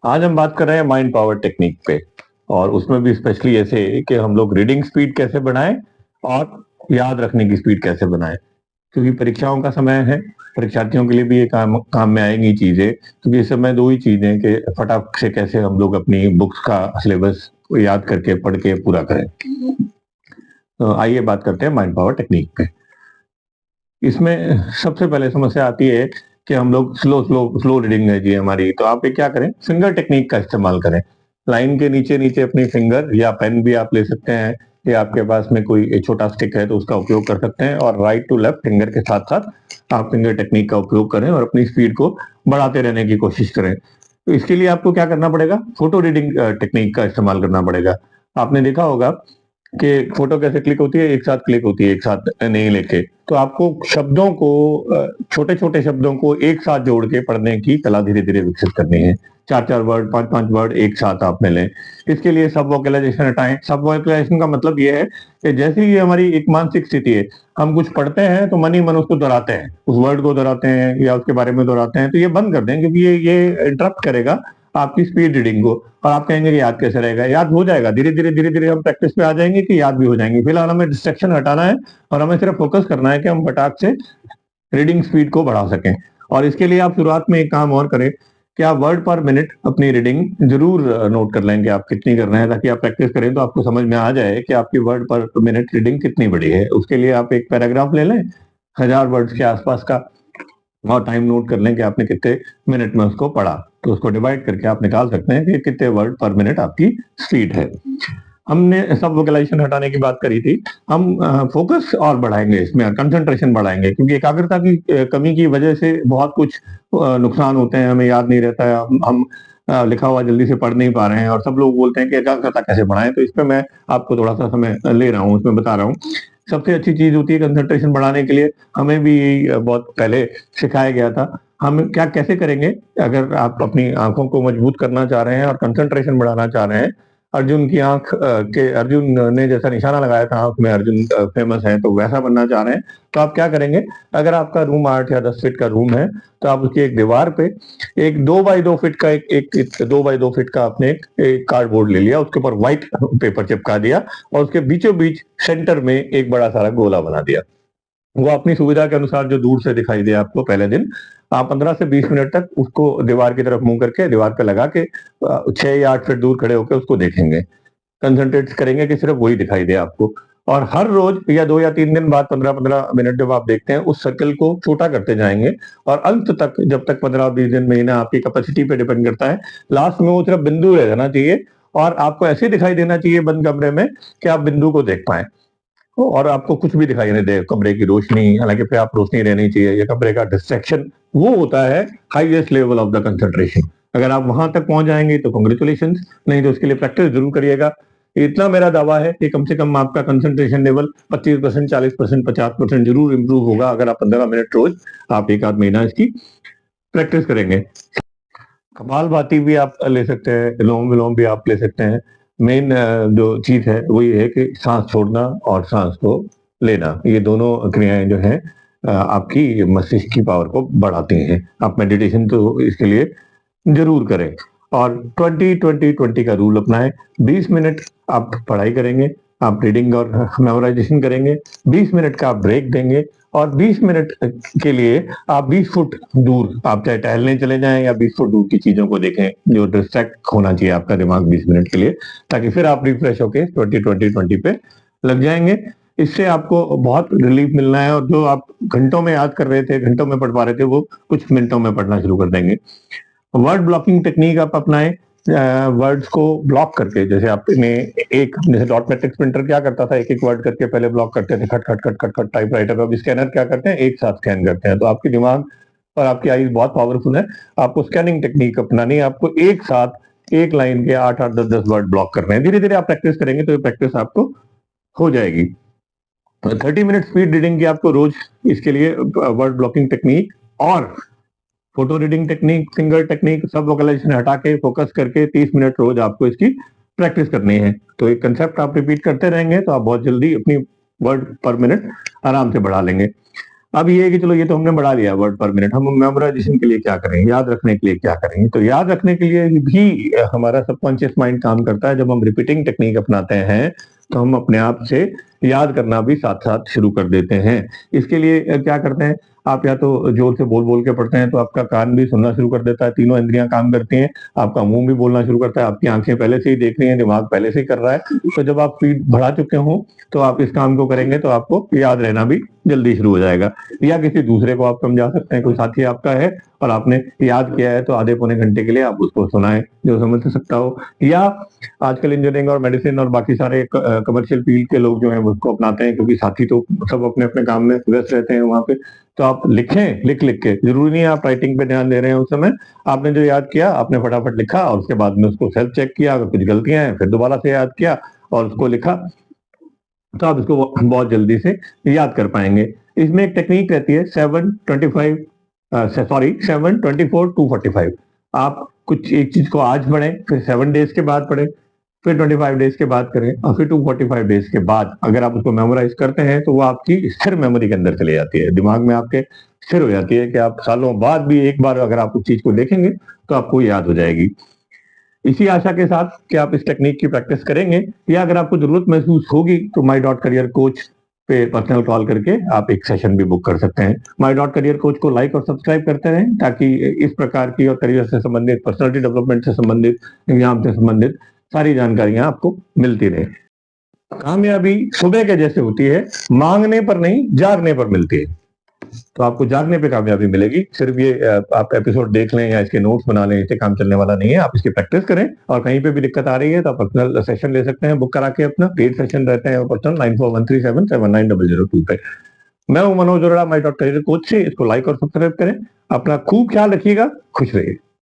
आज हम बात कर रहे हैं माइंड पावर टेक्निक पे। और उसमें भी स्पेशली ऐसे कि हम लोग रीडिंग स्पीड कैसे बढ़ाएं और याद रखने की स्पीड कैसे बनाएं, क्योंकि परीक्षाओं का समय है। परीक्षार्थियों के लिए भी ये काम में आएंगी चीजें, क्योंकि इस समय दो ही चीजें कि फटाक से कैसे हम लोग अपनी बुक्स का सिलेबस याद करके पढ़ के पूरा करें। तो आइए बात करते हैं माइंड पावर टेक्निक पे। इसमें सबसे पहले समस्या आती है कि हम लोग स्लो स्लो स्लो रीडिंग है जी हमारी। तो आप ये क्या करें, फिंगर टेक्निक का इस्तेमाल करें। लाइन के नीचे नीचे अपनी फिंगर या पेन भी आप ले सकते हैं, या आपके पास में कोई छोटा स्टिक है तो उसका उपयोग कर सकते हैं, और राइट टू लेफ्ट फिंगर के साथ साथ आप फिंगर टेक्निक का उपयोग करें और अपनी स्पीड को बढ़ाते रहने की कोशिश करें। तो इसके लिए आपको क्या करना पड़ेगा, फोटो रीडिंग टेक्निक का इस्तेमाल करना पड़ेगा। आपने देखा होगा कि फोटो कैसे क्लिक होती है, एक साथ क्लिक होती है, एक साथ नहीं लेके। तो आपको शब्दों को, छोटे छोटे शब्दों को एक साथ जोड़ के पढ़ने की कला धीरे धीरे विकसित करनी है। चार चार वर्ड, पांच पांच वर्ड एक साथ आप में लें। इसके लिए सब वोकलाइजेशन हटाएं। सब वोकलाइजेशन का मतलब ये है कि जैसे ही हमारी एक मानसिक स्थिति है, हम कुछ पढ़ते हैं तो मन ही मन उसको दोहराते हैं, उस वर्ड को दोहराते हैं या उसके बारे में दोहराते हैं। तो ये बंद कर दें, क्योंकि ये इंटरप्ट करेगा आपकी स्पीड रीडिंग को। और आप कहेंगे कि याद कैसे रहेगा, याद हो जाएगा धीरे धीरे हम प्रैक्टिस पे आ जाएंगे कि याद भी हो जाएंगे। फिलहाल हमें डिस्ट्रैक्शन हटाना है और हमें सिर्फ फोकस करना है कि हम फटाक से रीडिंग स्पीड को बढ़ा सकें। और इसके लिए आप शुरुआत में एक काम और करें कि आप वर्ड पर मिनट अपनी रीडिंग जरूर नोट कर लेंगे आप कितनी कर रहे हैं, ताकि आप प्रैक्टिस करें तो आपको समझ में आ जाए कि आपकी वर्ड पर मिनट रीडिंग कितनी बड़ी है। उसके लिए आप एक पैराग्राफ ले लें 1000 वर्ड्स के आसपास का, और टाइम नोट कर लें कि आपने कितने मिनट में उसको पढ़ा। तो उसको डिवाइड करके आप निकाल सकते हैं कि कितने वर्ड पर मिनट आपकी स्पीड है। हमने सब वोकलाइजेशन हटाने की बात करी थी। हम फोकस और बढ़ाएंगे, इसमें कंसंट्रेशन बढ़ाएंगे, क्योंकि एकाग्रता की कमी की वजह से बहुत कुछ नुकसान होते हैं, हमें याद नहीं रहता है। हम लिखा हुआ जल्दी से पढ़ नहीं पा रहे हैं, और सब लोग बोलते हैं कि एकाग्रता कैसे बढ़ाएं। तो इस पर मैं आपको थोड़ा सा समय ले रहा हूँ, उसमें बता रहा हूँ। सबसे अच्छी चीज होती है कंसंट्रेशन बढ़ाने के लिए, हमें भी बहुत पहले सिखाया गया था। हम क्या कैसे करेंगे, अगर आप अपनी आंखों को मजबूत करना चाह रहे हैं और कंसंट्रेशन बढ़ाना चाह रहे हैं, अर्जुन की आंख के अर्जुन ने जैसा निशाना लगाया था आंख में, अर्जुन फेमस है, तो वैसा बनना चाह रहे हैं। तो आप क्या करेंगे, अगर आपका रूम 8 या 10 फीट का रूम है तो आप उसकी एक दीवार पे एक 2 बाई 2 फीट का एक 2 बाई 2 फीट का आपने एक कार्डबोर्ड ले लिया, उसके ऊपर व्हाइट पेपर चिपका दिया, और उसके बीचों बीच सेंटर में एक बड़ा सारा गोला बना दिया। वो अपनी सुविधा के अनुसार जो दूर से दिखाई दे आपको पहले दिन, आप 15 से 20 मिनट तक उसको दीवार की तरफ मुंह करके दीवार पे लगा के 6 या 8 फीट दूर खड़े होकर उसको देखेंगे। कंसंट्रेट करेंगे कि सिर्फ वही दिखाई दे आपको। और हर रोज या 2 या 3 दिन बाद 15-15 मिनट जब आप देखते हैं, उस सर्कल को छोटा करते जाएंगे, और अंत तक, जब तक 15-20 दिन महीना आपकी कैपेसिटी पे डिपेंड करता है, लास्ट में वो सिर्फ बिंदु रह जाना चाहिए। और आपको ऐसे दिखाई देना चाहिए बंद कमरे में कि आप बिंदु को देख पाए, और आपको कुछ भी दिखाई नहीं दे, कमरे की रोशनी, हालांकि फिर आप रोशनी रहनी चाहिए, या कमरे का डिस्ट्रैक्शन, वो होता है highest level of the concentration. अगर आप वहां तक पहुंच जाएंगे तो कॉन्ग्रेचुलेशन, नहीं तो उसके लिए प्रैक्टिस जरूर करिएगा। इतना मेरा दावा है कि कम से कम आपका कंसंट्रेशन लेवल 25%, 40%, 50% जरूर इंप्रूव होगा, अगर आप 15 मिनट रोज, आप एक आध महीना इसकी प्रैक्टिस करेंगे। कपालभाति भी आप ले सकते हैं, अनुलोम विलोम भी आप ले सकते हैं। मेन जो चीज है वो ये है कि सांस छोड़ना और सांस को लेना, ये दोनों क्रियाएं जो हैं आपकी मस्तिष्क की पावर को बढ़ाती हैं। आप मेडिटेशन तो इसके लिए जरूर करें, और 20-20-20 का रूल अपनाएं। 20 मिनट आप पढ़ाई करेंगे, आप रीडिंग और मेमोराइजेशन करेंगे, 20 मिनट का आप ब्रेक देंगे, और 20 मिनट के लिए आप 20 फुट दूर, आप चाहे टहलने चले जाएं या 20 फुट दूर की चीजों को देखें, जो डिस्ट्रैक्ट होना चाहिए आपका दिमाग 20 मिनट के लिए, ताकि फिर आप रिफ्रेश होके 20-20-20 पे लग जाएंगे। इससे आपको बहुत रिलीफ मिलना है, और जो आप घंटों में याद कर रहे थे, घंटों में पढ़ पा रहे थे, वो कुछ मिनटों में पढ़ना शुरू कर देंगे। वर्ड ब्लॉकिंग टेक्निक आप अपनाएं, वर्ड्स को ब्लॉक करके। जैसे आपने जैसे डॉट मैट्रिक्स प्रिंटर क्या करता था, एक एक वर्ड करके पहले ब्लॉक करते थे, खट खट खट खट खट टाइपराइटर। अब स्कैनर क्या करते हैं, एक साथ स्कैन करते हैं। तो आपकी दिमाग और आपकी आईज बहुत पावरफुल है, आपको स्कैनिंग टेक्निक अपनानी है। आपको एक साथ एक लाइन के 8-8 10-10 वर्ड ब्लॉक करने हैं। धीरे धीरे आप प्रैक्टिस करेंगे तो ये प्रैक्टिस आपको हो जाएगी। 30 मिनट स्पीड रीडिंग की आपको रोज, इसके लिए वर्ड ब्लॉकिंग टेक्निक और photo reading technique, finger technique, सब वोकलाइजेशन हटा के फोकस करके 30 मिनट रोज आपको इसकी प्रैक्टिस करनी है। तो एक कंसेप्ट आप रिपीट करते रहेंगे तो आप बहुत जल्दी अपनी वर्ड पर मिनट आराम से बढ़ा लेंगे। अब ये है कि चलो ये तो हमने बढ़ा लिया वर्ड पर मिनट, हम मेमोराइजेशन के लिए क्या करें, याद रखने के लिए क्या करेंगे? तो याद रखने के लिए भी हमारा सबकॉन्शियस माइंड काम करता है। जब हम रिपीटिंग टेक्निक अपनाते हैं तो हम अपने आप से याद करना भी साथ साथ शुरू कर देते हैं। इसके लिए क्या करते हैं, आप या तो जोर से बोल बोल के पढ़ते हैं तो आपका कान भी सुनना शुरू कर देता है, तीनों इंद्रियां काम करती हैं, आपका मुंह भी बोलना शुरू करता है, आपकी आंखें पहले से ही देख रही हैं, दिमाग पहले से ही कर रहा है। तो जब आप स्पीड बढ़ा चुके हो तो आप इस काम को करेंगे तो आपको याद रहना भी जल्दी शुरू हो जाएगा। या किसी दूसरे को आप समझा सकते हैं, कोई साथी आपका है और आपने याद किया है तो आधे पौने घंटे के लिए आप उसको सुनाएं जो समझ सकता हो। या आजकल इंजीनियरिंग और मेडिसिन और बाकी सारे कमर्शियल फील्ड के लोग जो हैं उसको अपनाते हैं, क्योंकि साथी तो सब अपने अपने काम में व्यस्त रहते हैं वहां पे। तो आप लिखें, लिख लिख के, जरूरी नहीं है आप राइटिंग पे ध्यान दे रहे हैं उस समय, आपने जो याद किया आपने फटाफट लिखा और उसके बाद में उसको सेल्फ चेक किया, अगर कुछ गलतियां हैं फिर दोबारा से याद किया और उसको लिखा, तो आप इसको बहुत जल्दी से याद कर पाएंगे। इसमें एक टेक्निक रहती है 7-24-245। आप कुछ एक चीज को आज पढ़ें, फिर 7 डेज के बाद पढ़ें, फिर 25 डेज के बाद करें और फिर 245 डेज के बाद अगर आप उसको मेमोराइज करते हैं तो वो आपकी स्थिर मेमोरी के अंदर चले जाती है, दिमाग में आपके स्थिर हो जाती है कि आप सालों बाद भी एक बार अगर आप उस चीज को देखेंगे तो आपको याद हो जाएगी। इसी आशा के साथ कि आप इस टेक्निक की प्रैक्टिस करेंगे, या अगर आपको जरूरत महसूस होगी तो माई डॉट करियर कोच पे पर्सनल कॉल करके आप एक सेशन भी बुक कर सकते हैं। माई डॉट करियर कोच को लाइक और सब्सक्राइब करते रहें ताकि इस प्रकार की और करियर से संबंधित, पर्सनालिटी डेवलपमेंट से संबंधित, एग्जाम से संबंधित सारी जानकारियां आपको मिलती रहे। कामयाबी सुबह के जैसे होती है, मांगने पर नहीं जागने पर मिलती है। तो आपको जागने पे कामयाबी मिलेगी। सिर्फ ये आप एपिसोड देख लें या इसके नोट्स बना लें, इससे काम चलने वाला नहीं है। आप इसकी प्रैक्टिस करें और कहीं पे भी दिक्कत आ रही है तो आप पर्सनल सेशन ले सकते हैं बुक करा के। अपना पेड सेशन रहते हैं पर्सनल 9413779002 पे। मैं हूं मनोज अरोड़ा, माई डॉट करियर कोच से। इसको लाइक और सब्सक्राइब करें। अपना खूब ख्याल रखिएगा, खुश रहिए।